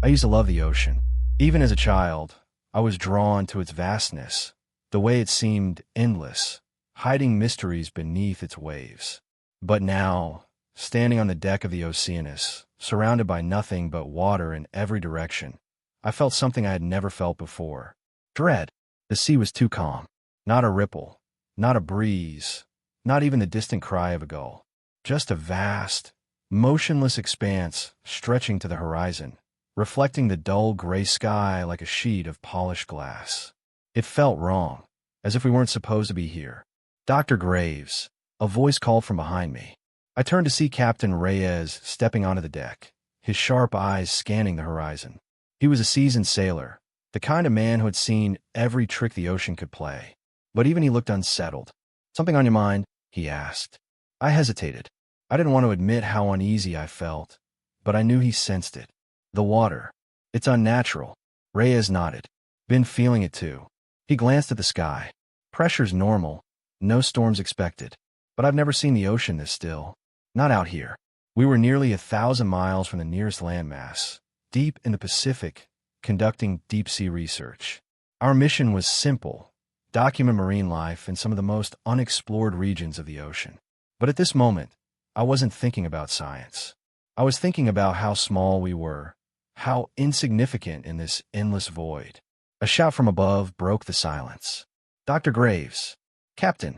I used to love the ocean. Even as a child, I was drawn to its vastness, the way it seemed endless, hiding mysteries beneath its waves. But now, standing on the deck of the Oceanus, surrounded by nothing but water in every direction, I felt something I had never felt before. Dread. The sea was too calm. Not a ripple, not a breeze, not even the distant cry of a gull. Just a vast, motionless expanse stretching to the horizon, reflecting the dull gray sky like a sheet of polished glass. It felt wrong, as if we weren't supposed to be here. Dr. Graves, a voice called from behind me. I turned to see Captain Reyes stepping onto the deck, his sharp eyes scanning the horizon. He was a seasoned sailor, the kind of man who had seen every trick the ocean could play. But even he looked unsettled. "Something on your mind?" he asked. I hesitated. I didn't want to admit how uneasy I felt, but I knew he sensed it. "The water. It's unnatural." Reyes nodded. "Been feeling it too." He glanced at the sky. "Pressure's normal. No storms expected. But I've never seen the ocean this still. Not out here." We were nearly 1,000 miles from the nearest landmass, deep in the Pacific, conducting deep-sea research. Our mission was simple: document marine life in some of the most unexplored regions of the ocean. But at this moment, I wasn't thinking about science. I was thinking about how small we were, how insignificant in this endless void. A shout from above broke the silence. "Dr. Graves." "Captain."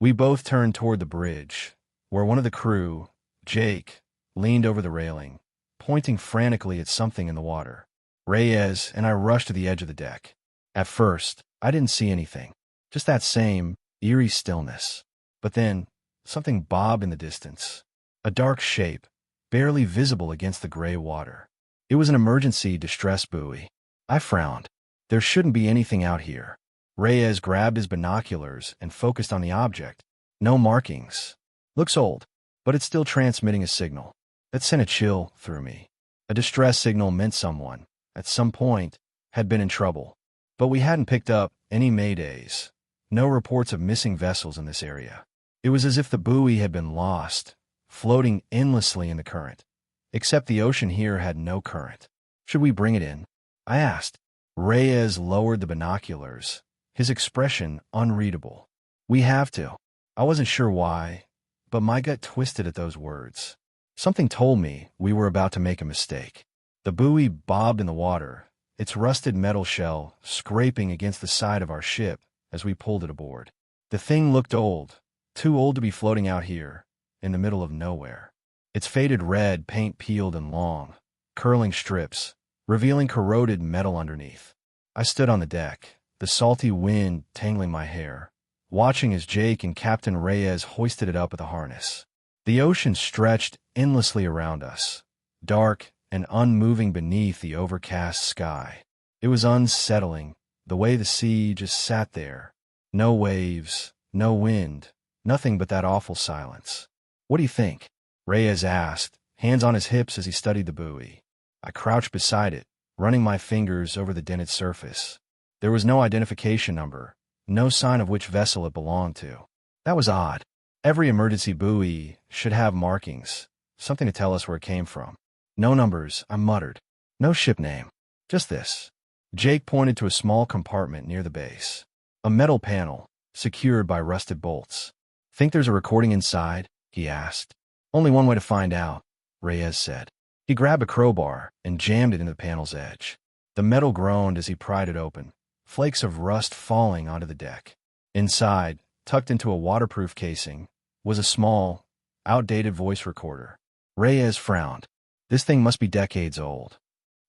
We both turned toward the bridge, where one of the crew, Jake, leaned over the railing, pointing frantically at something in the water. Reyes and I rushed to the edge of the deck. At first, I didn't see anything, just that same eerie stillness. But then, something bobbed in the distance, a dark shape, barely visible against the gray water. It was an emergency distress buoy. I frowned. There shouldn't be anything out here. Reyes grabbed his binoculars and focused on the object. No markings. Looks old, but it's still transmitting a signal. That sent a chill through me. A distress signal meant someone, at some point, had been in trouble. But we hadn't picked up any maydays. No reports of missing vessels in this area. It was as if the buoy had been lost, floating endlessly in the current. Except the ocean here had no current. "Should we bring it in?" I asked. Reyes lowered the binoculars, his expression unreadable. "We have to." I wasn't sure why, but my gut twisted at those words. Something told me we were about to make a mistake. The buoy bobbed in the water, its rusted metal shell scraping against the side of our ship as we pulled it aboard. The thing looked old, too old to be floating out here, in the middle of nowhere. Its faded red paint peeled in long, curling strips, revealing corroded metal underneath. I stood on the deck, the salty wind tangling my hair, watching as Jake and Captain Reyes hoisted it up with a harness. The ocean stretched endlessly around us, dark and unmoving beneath the overcast sky. It was unsettling, the way the sea just sat there. No waves, no wind, nothing but that awful silence. "What do you think?" Reyes asked, hands on his hips as he studied the buoy. I crouched beside it, running my fingers over the dented surface. There was no identification number, no sign of which vessel it belonged to. That was odd. Every emergency buoy should have markings, something to tell us where it came from. "No numbers," I muttered. "No ship name. Just this." Jake pointed to a small compartment near the base. A metal panel, secured by rusted bolts. "Think there's a recording inside?" he asked. "Only one way to find out," Reyes said. He grabbed a crowbar and jammed it into the panel's edge. The metal groaned as he pried it open, flakes of rust falling onto the deck. Inside, tucked into a waterproof casing, was a small, outdated voice recorder. Reyes frowned. "This thing must be decades old."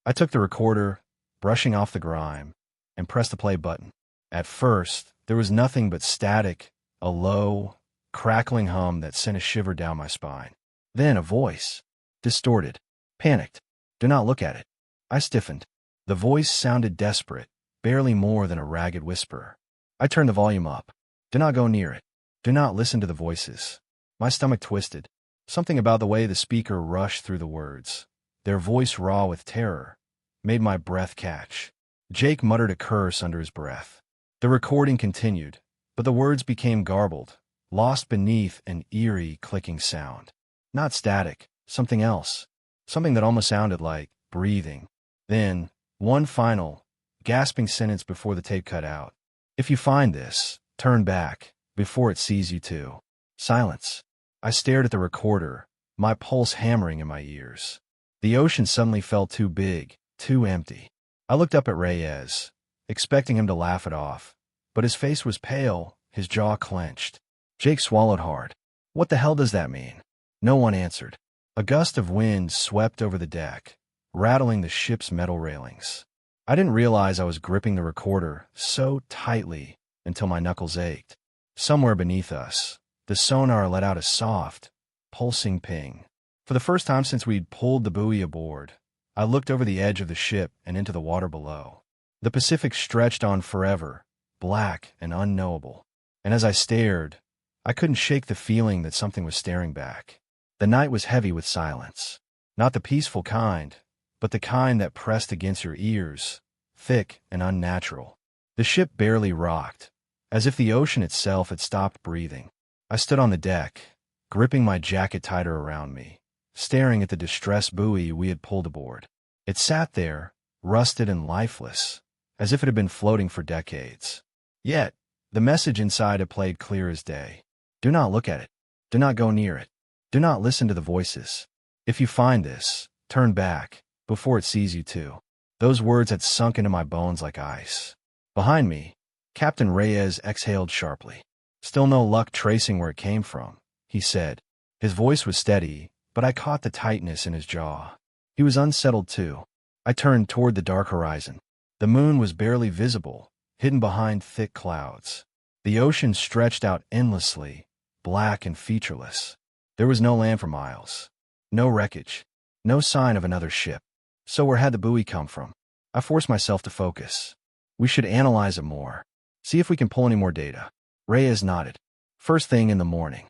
I took the recorder, brushing off the grime, and pressed the play button. At first, there was nothing but static, a low, crackling hum that sent a shiver down my spine. Then a voice, distorted, panicked. "Do not look at it." I stiffened. The voice sounded desperate, barely more than a ragged whisper. I turned the volume up. "Do not go near it. Do not listen to the voices." My stomach twisted. Something about the way the speaker rushed through the words, their voice raw with terror, made my breath catch. Jake muttered a curse under his breath. The recording continued, but the words became garbled, lost beneath an eerie clicking sound. Not static, something else. Something that almost sounded like breathing. Then, one final, gasping sentence before the tape cut out. If you find this, turn back, before it sees you too. Silence. I stared at the recorder, my pulse hammering in my ears. The ocean suddenly felt too big, too empty. I looked up at Reyes, expecting him to laugh it off, but his face was pale, his jaw clenched. Jake swallowed hard. What the hell does that mean? No one answered. A gust of wind swept over the deck, rattling the ship's metal railings. I didn't realize I was gripping the recorder so tightly until my knuckles ached. Somewhere beneath us, the sonar let out a soft, pulsing ping. For the first time since we'd pulled the buoy aboard, I looked over the edge of the ship and into the water below. The Pacific stretched on forever, black and unknowable. And as I stared, I couldn't shake the feeling that something was staring back. The night was heavy with silence. Not the peaceful kind, but the kind that pressed against your ears, thick and unnatural. The ship barely rocked, as if the ocean itself had stopped breathing. I stood on the deck, gripping my jacket tighter around me, staring at the distressed buoy we had pulled aboard. It sat there, rusted and lifeless, as if it had been floating for decades. Yet, the message inside had played clear as day. Do not look at it. Do not go near it. Do not listen to the voices. If you find this, turn back, before it sees you too. Those words had sunk into my bones like ice. Behind me, Captain Reyes exhaled sharply. Still no luck tracing where it came from, he said. His voice was steady, but I caught the tightness in his jaw. He was unsettled too. I turned toward the dark horizon. The moon was barely visible, hidden behind thick clouds. The ocean stretched out endlessly, black and featureless. There was no land for miles. No wreckage. No sign of another ship. So where had the buoy come from? I forced myself to focus. We should analyze it more. See if we can pull any more data. Reyes nodded. First thing in the morning.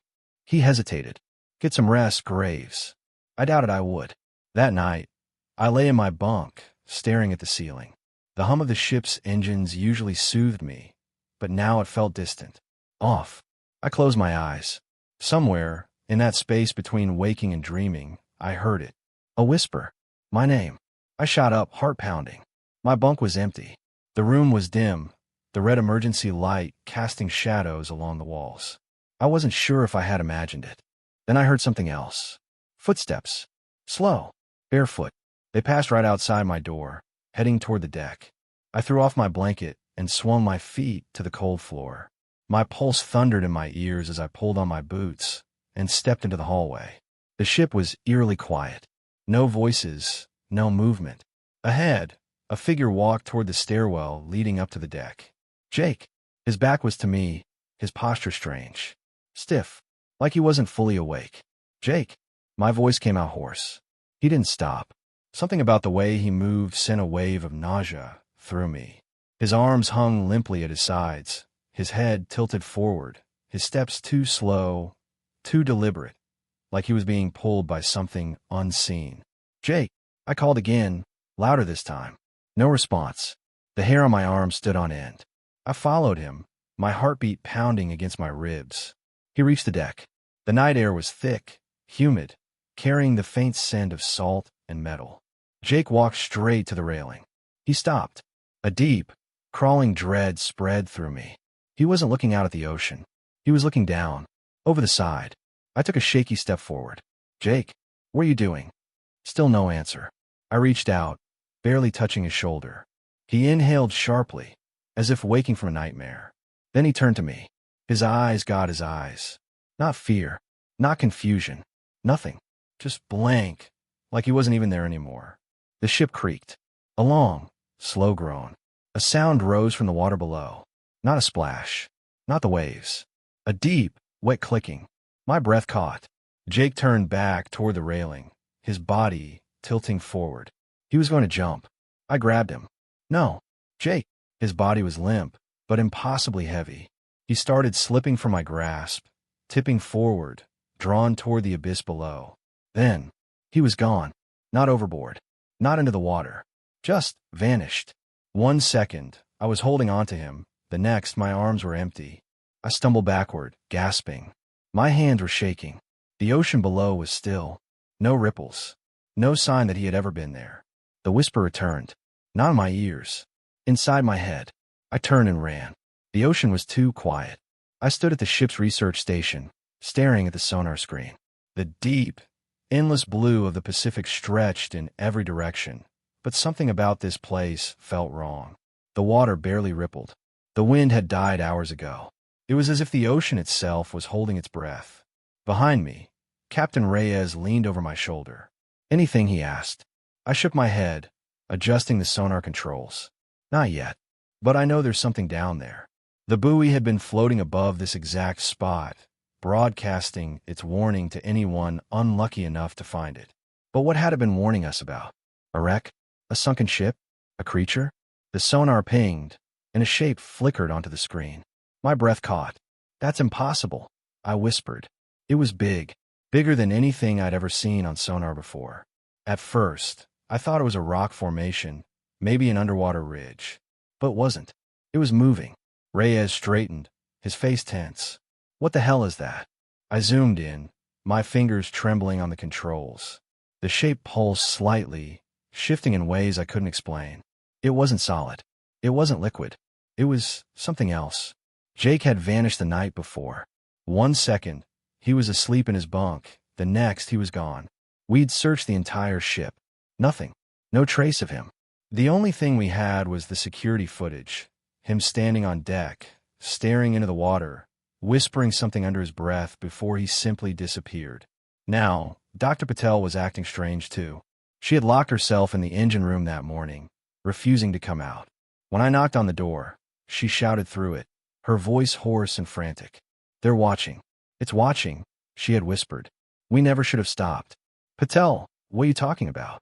He hesitated. Get some rest, Graves. I doubted I would. That night, I lay in my bunk, staring at the ceiling. The hum of the ship's engines usually soothed me, but now it felt distant. Off. I closed my eyes. Somewhere, in that space between waking and dreaming, I heard it. A whisper. My name. I shot up, heart pounding. My bunk was empty. The room was dim, the red emergency light casting shadows along the walls. I wasn't sure if I had imagined it. Then I heard something else. Footsteps. Slow. Barefoot. They passed right outside my door, heading toward the deck. I threw off my blanket and swung my feet to the cold floor. My pulse thundered in my ears as I pulled on my boots and stepped into the hallway. The ship was eerily quiet. No voices, no movement. Ahead, a figure walked toward the stairwell leading up to the deck. Jake. His back was to me, his posture strange. Stiff, like he wasn't fully awake. Jake. My voice came out hoarse. He didn't stop. Something about the way he moved sent a wave of nausea through me. His arms hung limply at his sides, his head tilted forward, his steps too slow, too deliberate, like he was being pulled by something unseen. Jake. I called again, louder this time. No response. The hair on my arm stood on end. I followed him, my heartbeat pounding against my ribs. He reached the deck. The night air was thick, humid, carrying the faint scent of salt and metal. Jake walked straight to the railing. He stopped. A deep, crawling dread spread through me. He wasn't looking out at the ocean. He was looking down, over the side. I took a shaky step forward. Jake, what are you doing? Still no answer. I reached out, barely touching his shoulder. He inhaled sharply, as if waking from a nightmare. Then he turned to me. His eyes got his eyes. Not fear, not confusion, nothing. Just blank, like he wasn't even there anymore. The ship creaked. A long, slow groan. A sound rose from the water below. Not a splash, not the waves. A deep, wet clicking. My breath caught. Jake turned back toward the railing, his body tilting forward. He was going to jump. I grabbed him. No, Jake. His body was limp, but impossibly heavy. He started slipping from my grasp, tipping forward, drawn toward the abyss below. Then, he was gone. Not overboard. Not into the water. Just vanished. 1 second, I was holding on to him. The next, my arms were empty. I stumbled backward, gasping. My hands were shaking. The ocean below was still. No ripples. No sign that he had ever been there. The whisper returned. Not in my ears. Inside my head. I turned and ran. The ocean was too quiet. I stood at the ship's research station, staring at the sonar screen. The deep, endless blue of the Pacific stretched in every direction, but something about this place felt wrong. The water barely rippled. The wind had died hours ago. It was as if the ocean itself was holding its breath. Behind me, Captain Reyes leaned over my shoulder. Anything, he asked. I shook my head, adjusting the sonar controls. Not yet, but I know there's something down there. The buoy had been floating above this exact spot, broadcasting its warning to anyone unlucky enough to find it. But what had it been warning us about? A wreck? A sunken ship? A creature? The sonar pinged, and a shape flickered onto the screen. My breath caught. That's impossible, I whispered. It was big, bigger than anything I'd ever seen on sonar before. At first, I thought it was a rock formation, maybe an underwater ridge. But it wasn't. It was moving. Reyes straightened, his face tense. What the hell is that? I zoomed in, my fingers trembling on the controls. The shape pulsed slightly, shifting in ways I couldn't explain. It wasn't solid. It wasn't liquid. It was something else. Jake had vanished the night before. 1 second, he was asleep in his bunk. The next, he was gone. We'd searched the entire ship. Nothing. No trace of him. The only thing we had was the security footage. Him standing on deck, staring into the water, whispering something under his breath before he simply disappeared. Now, Dr. Patel was acting strange too. She had locked herself in the engine room that morning, refusing to come out. When I knocked on the door, she shouted through it, her voice hoarse and frantic. They're watching. It's watching, she had whispered. We never should have stopped. Patel, what are you talking about?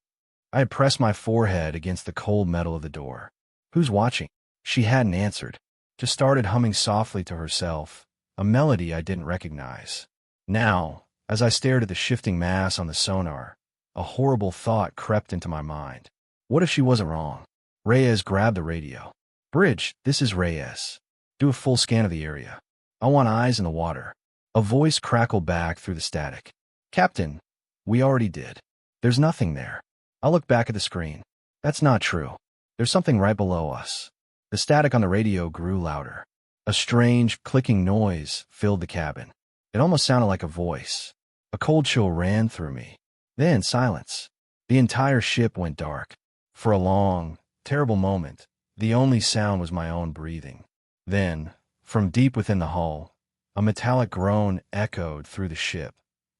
I had pressed my forehead against the cold metal of the door. Who's watching? She hadn't answered, just started humming softly to herself, a melody I didn't recognize. Now, as I stared at the shifting mass on the sonar, a horrible thought crept into my mind. What if she wasn't wrong? Reyes grabbed the radio. Bridge, this is Reyes. Do a full scan of the area. I want eyes in the water. A voice crackled back through the static. Captain, we already did. There's nothing there. I looked back at the screen. That's not true. There's something right below us. The static on the radio grew louder. A strange, clicking noise filled the cabin. It almost sounded like a voice. A cold chill ran through me. Then silence. The entire ship went dark. For a long, terrible moment, the only sound was my own breathing. Then, from deep within the hull, a metallic groan echoed through the ship,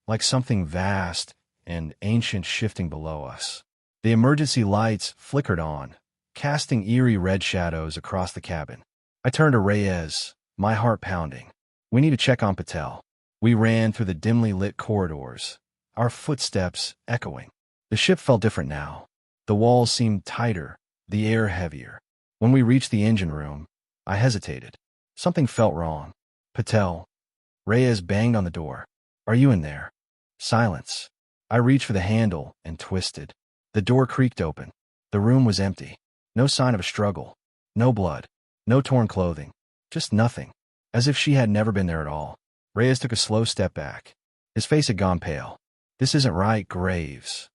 like something vast and ancient shifting below us. The emergency lights flickered on, casting eerie red shadows across the cabin. I turned to Reyes, my heart pounding. We need to check on Patel. We ran through the dimly lit corridors, our footsteps echoing. The ship felt different now. The walls seemed tighter, the air heavier. When we reached the engine room, I hesitated. Something felt wrong. Patel. Reyes banged on the door. Are you in there? Silence. I reached for the handle and twisted. The door creaked open. The room was empty. No sign of a struggle. No blood. No torn clothing. Just nothing. As if she had never been there at all. Reyes took a slow step back. His face had gone pale. This isn't right, Graves.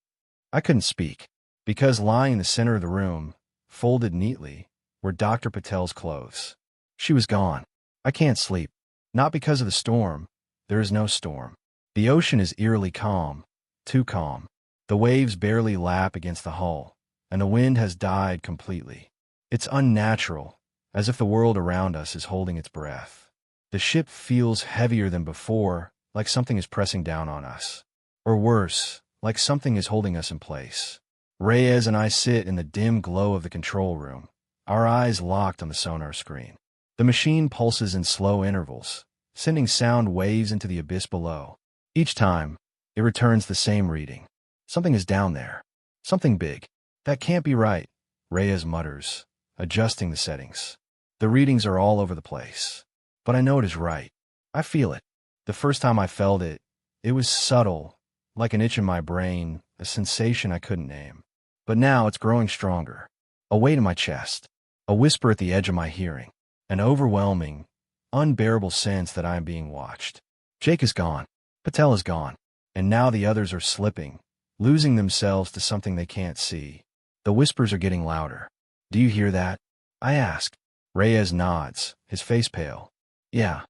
I couldn't speak, because lying in the center of the room, folded neatly, were Dr. Patel's clothes. She was gone. I can't sleep. Not because of the storm. There is no storm. The ocean is eerily calm. Too calm. The waves barely lap against the hull, and the wind has died completely. It's unnatural, as if the world around us is holding its breath. The ship feels heavier than before, like something is pressing down on us. Or worse, like something is holding us in place. Reyes and I sit in the dim glow of the control room, our eyes locked on the sonar screen. The machine pulses in slow intervals, sending sound waves into the abyss below. Each time, it returns the same reading. Something is down there. Something big. That can't be right, Reyes mutters, adjusting the settings. The readings are all over the place. But I know it is right. I feel it. The first time I felt it, it was subtle, like an itch in my brain, a sensation I couldn't name. But now it's growing stronger. A weight in my chest, a whisper at the edge of my hearing, an overwhelming, unbearable sense that I am being watched. Jake is gone. Patel is gone. And now the others are slipping, losing themselves to something they can't see. The whispers are getting louder. Do you hear that? I ask. Reyes nods, his face pale. Yeah.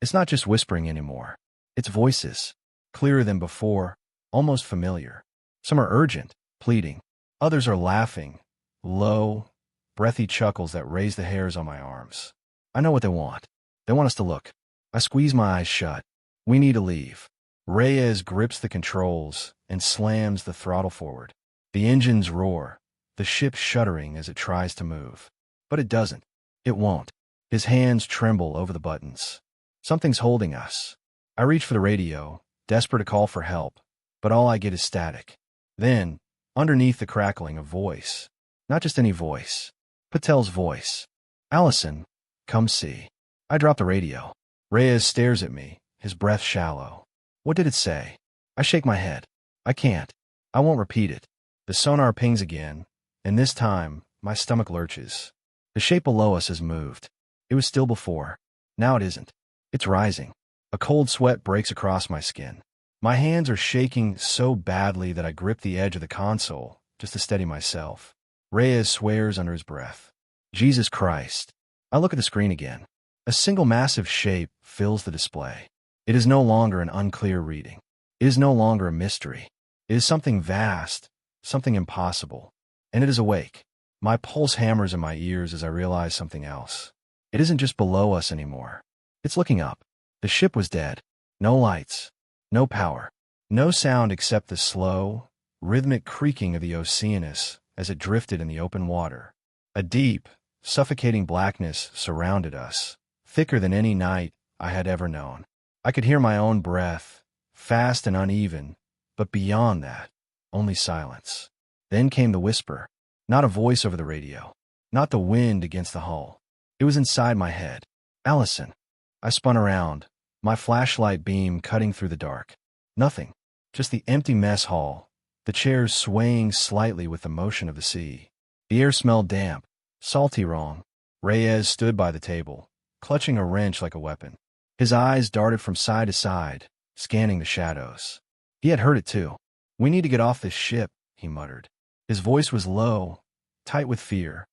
It's not just whispering anymore. It's voices. Clearer than before, almost familiar. Some are urgent, pleading. Others are laughing, low, breathy chuckles that raise the hairs on my arms. I know what they want. They want us to look. I squeeze my eyes shut. We need to leave. Reyes grips the controls and slams the throttle forward. The engines roar, the ship shuddering as it tries to move. But it doesn't. It won't. His hands tremble over the buttons. Something's holding us. I reach for the radio, desperate to call for help, but all I get is static. Then, underneath the crackling, a voice. Not just any voice. Patel's voice. Allison, come see. I drop the radio. Reyes stares at me, his breath shallow. What did it say? I shake my head. I can't. I won't repeat it. The sonar pings again, and this time, my stomach lurches. The shape below us has moved. It was still before. Now it isn't. It's rising. A cold sweat breaks across my skin. My hands are shaking so badly that I grip the edge of the console just to steady myself. Reyes swears under his breath. Jesus Christ. I look at the screen again. A single massive shape fills the display. It is no longer an unclear reading. It is no longer a mystery. It is something vast, something impossible. And it is awake. My pulse hammers in my ears as I realize something else. It isn't just below us anymore. It's looking up. The ship was dead. No lights. No power. No sound except the slow, rhythmic creaking of the Oceanus as it drifted in the open water. A deep, suffocating blackness surrounded us, thicker than any night I had ever known. I could hear my own breath, fast and uneven, but beyond that, only silence. Then came the whisper, not a voice over the radio, not the wind against the hull. It was inside my head. Allison. I spun around, my flashlight beam cutting through the dark. Nothing, just the empty mess hall, the chairs swaying slightly with the motion of the sea. The air smelled damp, salty wrong. Reyes stood by the table, clutching a wrench like a weapon. His eyes darted from side to side, scanning the shadows. He had heard it too. We need to get off this ship, he muttered. His voice was low, tight with fear.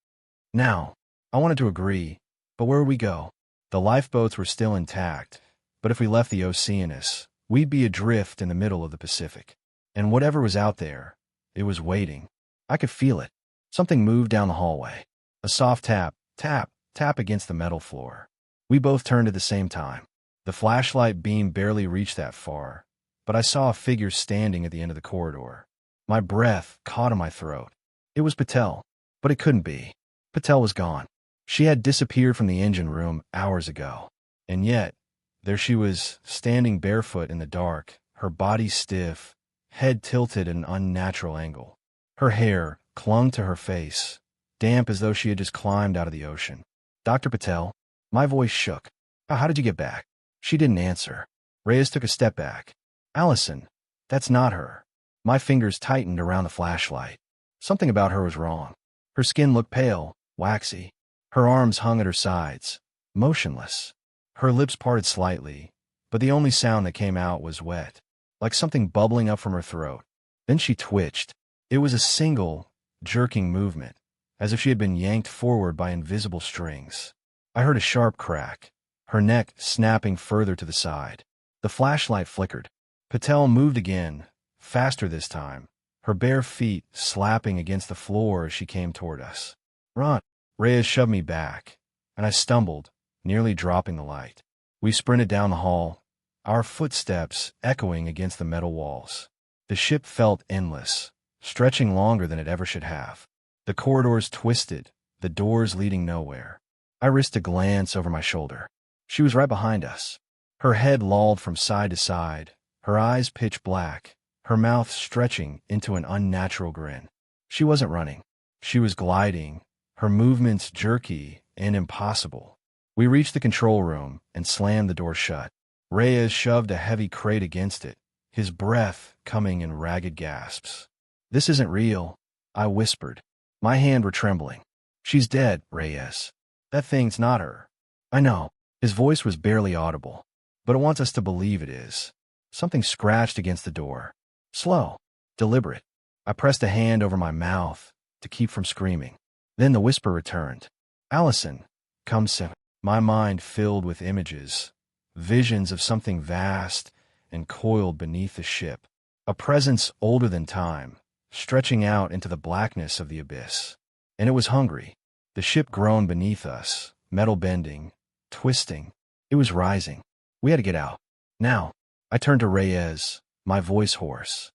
Now, I wanted to agree, but where would we go? The lifeboats were still intact, but if we left the Oceanus, we'd be adrift in the middle of the Pacific. And whatever was out there, it was waiting. I could feel it. Something moved down the hallway. A soft tap, tap, tap against the metal floor. We both turned at the same time. The flashlight beam barely reached that far, but I saw a figure standing at the end of the corridor. My breath caught in my throat. It was Patel, but it couldn't be. Patel was gone. She had disappeared from the engine room hours ago. And yet, there she was, standing barefoot in the dark, her body stiff, head tilted at an unnatural angle. Her hair clung to her face, damp as though she had just climbed out of the ocean. Dr. Patel? My voice shook. How did you get back? She didn't answer. Reyes took a step back. Allison, that's not her. My fingers tightened around the flashlight. Something about her was wrong. Her skin looked pale, waxy. Her arms hung at her sides, motionless. Her lips parted slightly, but the only sound that came out was wet, like something bubbling up from her throat. Then she twitched. It was a single, jerking movement, as if she had been yanked forward by invisible strings. I heard a sharp crack, her neck snapping further to the side. The flashlight flickered. Patel moved again, faster this time, her bare feet slapping against the floor as she came toward us. Run! Reyes shoved me back, and I stumbled, nearly dropping the light. We sprinted down the hall, our footsteps echoing against the metal walls. The ship felt endless, stretching longer than it ever should have. The corridors twisted, the doors leading nowhere. I risked a glance over my shoulder. She was right behind us. Her head lolled from side to side, her eyes pitch black, her mouth stretching into an unnatural grin. She wasn't running. She was gliding, her movements jerky and impossible. We reached the control room and slammed the door shut. Reyes shoved a heavy crate against it, his breath coming in ragged gasps. This isn't real, I whispered. My hands were trembling. She's dead, Reyes. That thing's not her. I know. His voice was barely audible, but it wants us to believe it is. Something scratched against the door. Slow, deliberate. I pressed a hand over my mouth, to keep from screaming. Then the whisper returned. "Allison, come sit." My mind filled with images, visions of something vast and coiled beneath the ship. A presence older than time, stretching out into the blackness of the abyss. And it was hungry. The ship groaned beneath us, metal bending, twisting. It was rising. We had to get out. Now. I turned to Reyes, my voice hoarse.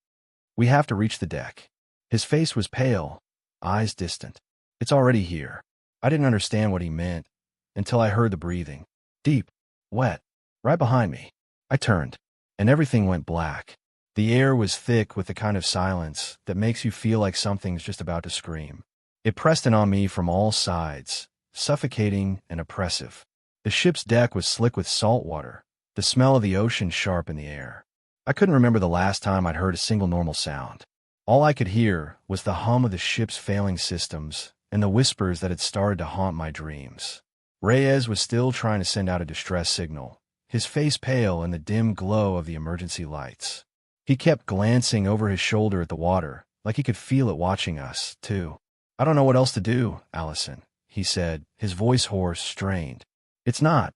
"We have to reach the deck." His face was pale, eyes distant. "It's already here." I didn't understand what he meant until I heard the breathing. Deep, wet, right behind me. I turned, and everything went black. The air was thick with the kind of silence that makes you feel like something's just about to scream. It pressed in on me from all sides, suffocating and oppressive. The ship's deck was slick with salt water, the smell of the ocean sharp in the air. I couldn't remember the last time I'd heard a single normal sound. All I could hear was the hum of the ship's failing systems and the whispers that had started to haunt my dreams. Reyes was still trying to send out a distress signal, his face pale in the dim glow of the emergency lights. He kept glancing over his shoulder at the water, like he could feel it watching us, too. "I don't know what else to do, Allison," he said, his voice hoarse, strained. It's not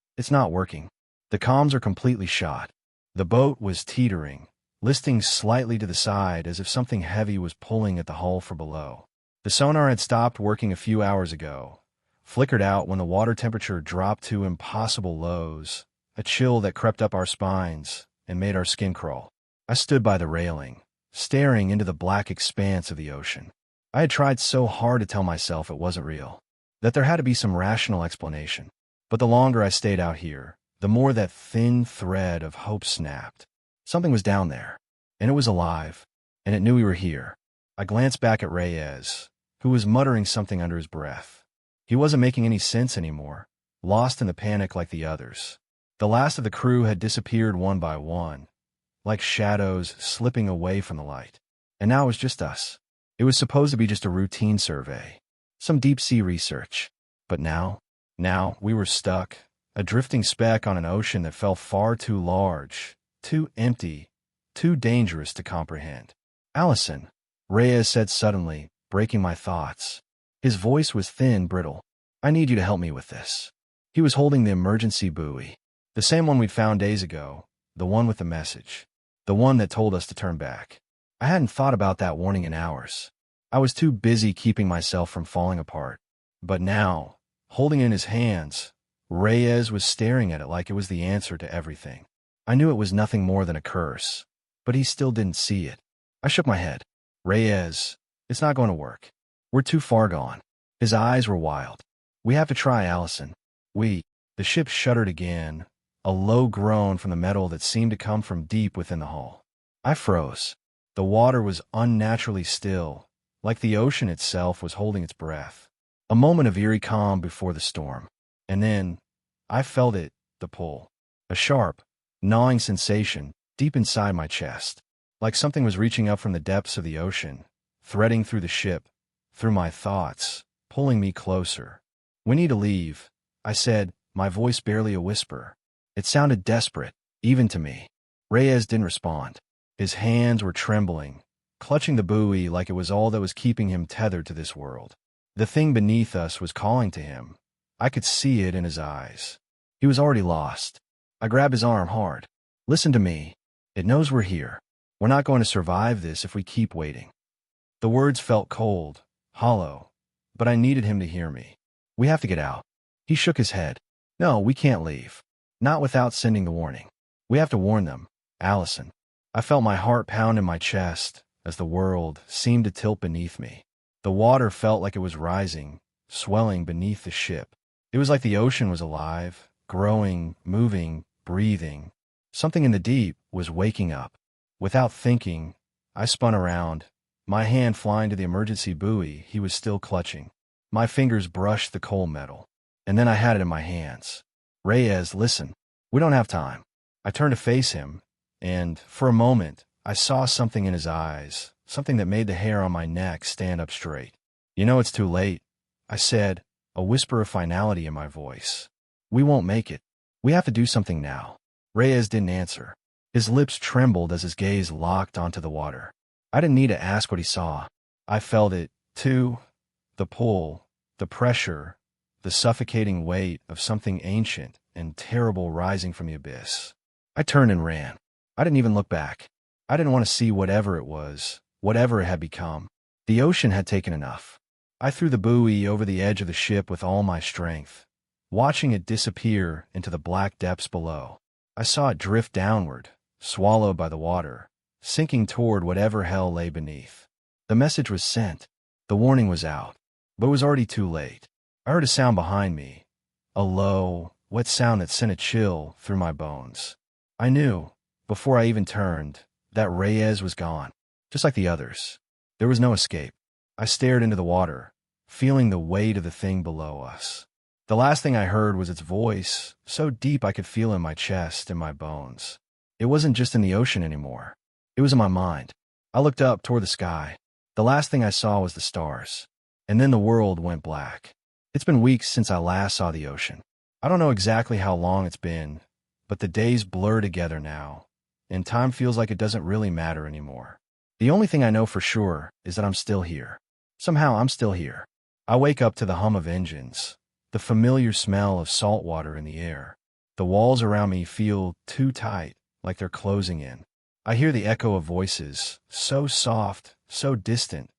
working. The comms are completely shot." The boat was teetering, listing slightly to the side as if something heavy was pulling at the hull from below. The sonar had stopped working a few hours ago, flickered out when the water temperature dropped to impossible lows, a chill that crept up our spines and made our skin crawl. I stood by the railing, staring into the black expanse of the ocean. I had tried so hard to tell myself it wasn't real, that there had to be some rational explanation. But the longer I stayed out here, the more that thin thread of hope snapped. Something was down there, and it was alive, and it knew we were here. I glanced back at Reyes, who was muttering something under his breath. He wasn't making any sense anymore, lost in the panic like the others. The last of the crew had disappeared one by one, like shadows slipping away from the light. And now it was just us. It was supposed to be just a routine survey, some deep-sea research. But now we were stuck, a drifting speck on an ocean that felt far too large, too empty, too dangerous to comprehend. "Allison," Reyes said suddenly, breaking my thoughts. His voice was thin, brittle. "I need you to help me with this." He was holding the emergency buoy, the same one we'd found days ago, the one with the message, the one that told us to turn back. I hadn't thought about that warning in hours. I was too busy keeping myself from falling apart. But now, holding it in his hands, Reyes was staring at it like it was the answer to everything. I knew it was nothing more than a curse, but he still didn't see it. I shook my head. "Reyes, it's not going to work. We're too far gone." His eyes were wild. "We have to try, Allison." The ship shuddered again, a low groan from the metal that seemed to come from deep within the hull. I froze. The water was unnaturally still, like the ocean itself was holding its breath. A moment of eerie calm before the storm. And then, I felt it, the pull. A sharp, gnawing sensation deep inside my chest, like something was reaching up from the depths of the ocean, threading through the ship, through my thoughts, pulling me closer. "We need to leave," I said, my voice barely a whisper. It sounded desperate, even to me. Reyes didn't respond. His hands were trembling, clutching the buoy like it was all that was keeping him tethered to this world. The thing beneath us was calling to him. I could see it in his eyes. He was already lost. I grabbed his arm hard. "Listen to me. It knows we're here. We're not going to survive this if we keep waiting." The words felt cold, hollow, but I needed him to hear me. "We have to get out." He shook his head. "No, we can't leave. Not without sending the warning. We have to warn them, Allison." I felt my heart pound in my chest as the world seemed to tilt beneath me. The water felt like it was rising, swelling beneath the ship. It was like the ocean was alive, growing, moving, breathing. Something in the deep was waking up. Without thinking, I spun around, my hand flying to the emergency buoy he was still clutching. My fingers brushed the cold metal, and then I had it in my hands. "Reyes, listen. We don't have time." I turned to face him, and, for a moment, I saw something in his eyes, something that made the hair on my neck stand up straight. "You know it's too late," I said, a whisper of finality in my voice. "We won't make it. We have to do something now." Reyes didn't answer. His lips trembled as his gaze locked onto the water. I didn't need to ask what he saw. I felt it, too, The pull, the pressure, the suffocating weight of something ancient and terrible rising from the abyss. I turned and ran. I didn't even look back. I didn't want to see whatever it was, whatever it had become. The ocean had taken enough. I threw the buoy over the edge of the ship with all my strength, watching it disappear into the black depths below. I saw it drift downward, swallowed by the water, sinking toward whatever hell lay beneath. The message was sent. The warning was out, but it was already too late. I heard a sound behind me, a low, wet sound that sent a chill through my bones. I knew, before I even turned, that Reyes was gone, just like the others. There was no escape. I stared into the water, feeling the weight of the thing below us. The last thing I heard was its voice, so deep I could feel it in my chest and my bones. It wasn't just in the ocean anymore. It was in my mind. I looked up toward the sky. The last thing I saw was the stars. And then the world went black. It's been weeks since I last saw the ocean. I don't know exactly how long it's been, but the days blur together now, and time feels like it doesn't really matter anymore. The only thing I know for sure is that I'm still here. Somehow I'm still here. I wake up to the hum of engines, the familiar smell of salt water in the air. The walls around me feel too tight, like they're closing in. I hear the echo of voices, so soft, so distant.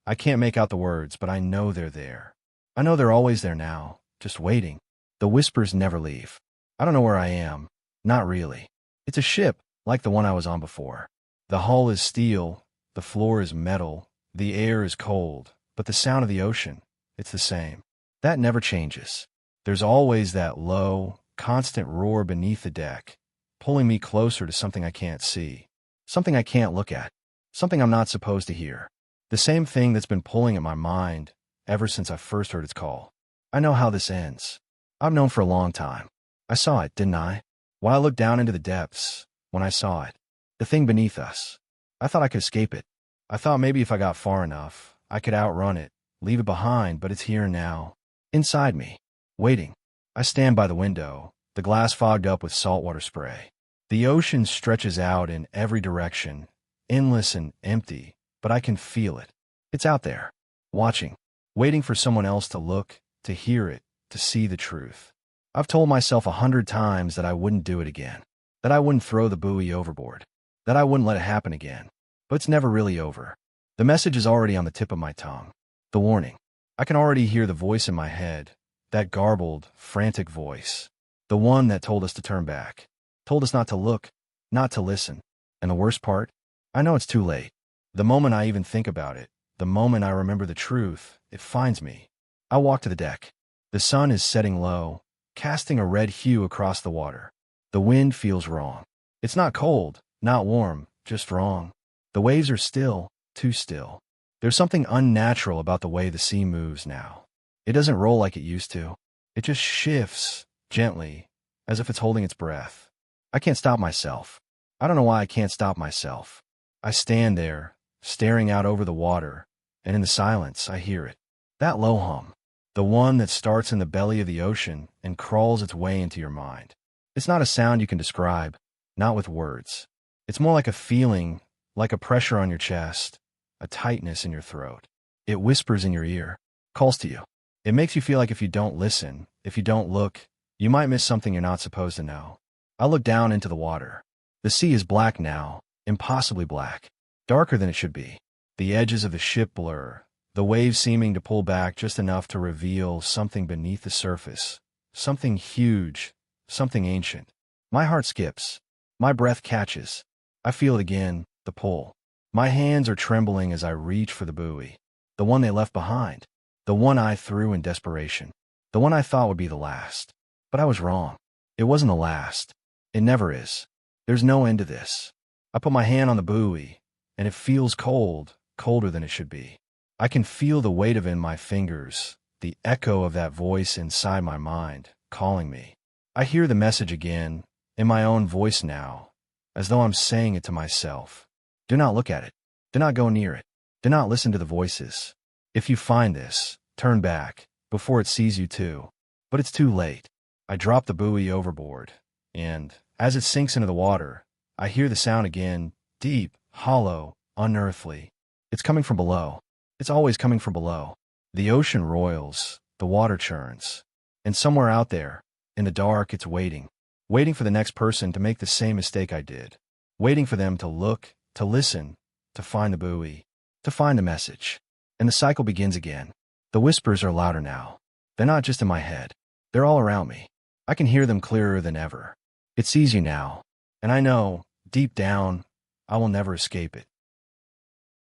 I can't make out the words, but I know they're there. I know they're always there now, just waiting. The whispers never leave. I don't know where I am. Not really. It's a ship, like the one I was on before. The hull is steel, the floor is metal, the air is cold, but the sound of the ocean, it's the same. That never changes. There's always that low, constant roar beneath the deck, pulling me closer to something I can't see, something I can't look at, something I'm not supposed to hear. The same thing that's been pulling at my mind ever since I first heard its call. I know how this ends. I've known for a long time. I saw it, didn't I? When I looked down into the depths, when I saw it, the thing beneath us, I thought I could escape it. I thought maybe if I got far enough, I could outrun it, leave it behind, but it's here now, inside me, waiting. I stand by the window, the glass fogged up with saltwater spray. The ocean stretches out in every direction, endless and empty, but I can feel it. It's out there, watching, waiting for someone else to look, to hear it, to see the truth. I've told myself 100 times that I wouldn't do it again, that I wouldn't throw the buoy overboard, that I wouldn't let it happen again. But it's never really over. The message is already on the tip of my tongue. The warning. I can already hear the voice in my head, that garbled, frantic voice. The one that told us to turn back, told us not to look, not to listen. And the worst part? I know it's too late. The moment I even think about it, the moment I remember the truth, it finds me. I walk to the deck. The sun is setting low, casting a red hue across the water. The wind feels wrong. It's not cold, not warm, just wrong. The waves are still, too still. There's something unnatural about the way the sea moves now. It doesn't roll like it used to. It just shifts, gently, as if it's holding its breath. I can't stop myself. I don't know why I can't stop myself. I stand there, staring out over the water, and in the silence I hear it. That low hum. The one that starts in the belly of the ocean and crawls its way into your mind. It's not a sound you can describe, not with words. It's more like a feeling, like a pressure on your chest, a tightness in your throat. It whispers in your ear, calls to you. It makes you feel like if you don't listen, if you don't look, you might miss something you're not supposed to know. I look down into the water. The sea is black now, impossibly black, darker than it should be. The edges of the ship blur, the waves seeming to pull back just enough to reveal something beneath the surface, something huge, something ancient. My heart skips. My breath catches. I feel it again, the pull. My hands are trembling as I reach for the buoy. The one they left behind. The one I threw in desperation. The one I thought would be the last. But I was wrong. It wasn't the last. It never is. There's no end to this. I put my hand on the buoy, and it feels cold, colder than it should be. I can feel the weight of it in my fingers, the echo of that voice inside my mind, calling me. I hear the message again, in my own voice now, as though I'm saying it to myself. Do not look at it. Do not go near it. Do not listen to the voices. If you find this, turn back, before it sees you too. But it's too late. I drop the buoy overboard, and, as it sinks into the water, I hear the sound again, deep, hollow, unearthly. It's coming from below. It's always coming from below. The ocean roils, the water churns. And somewhere out there, in the dark, it's waiting. Waiting for the next person to make the same mistake I did. Waiting for them to look, to listen, to find the buoy, to find the message. And the cycle begins again. The whispers are louder now. They're not just in my head. They're all around me. I can hear them clearer than ever. It's easy now. And I know, deep down, I will never escape it.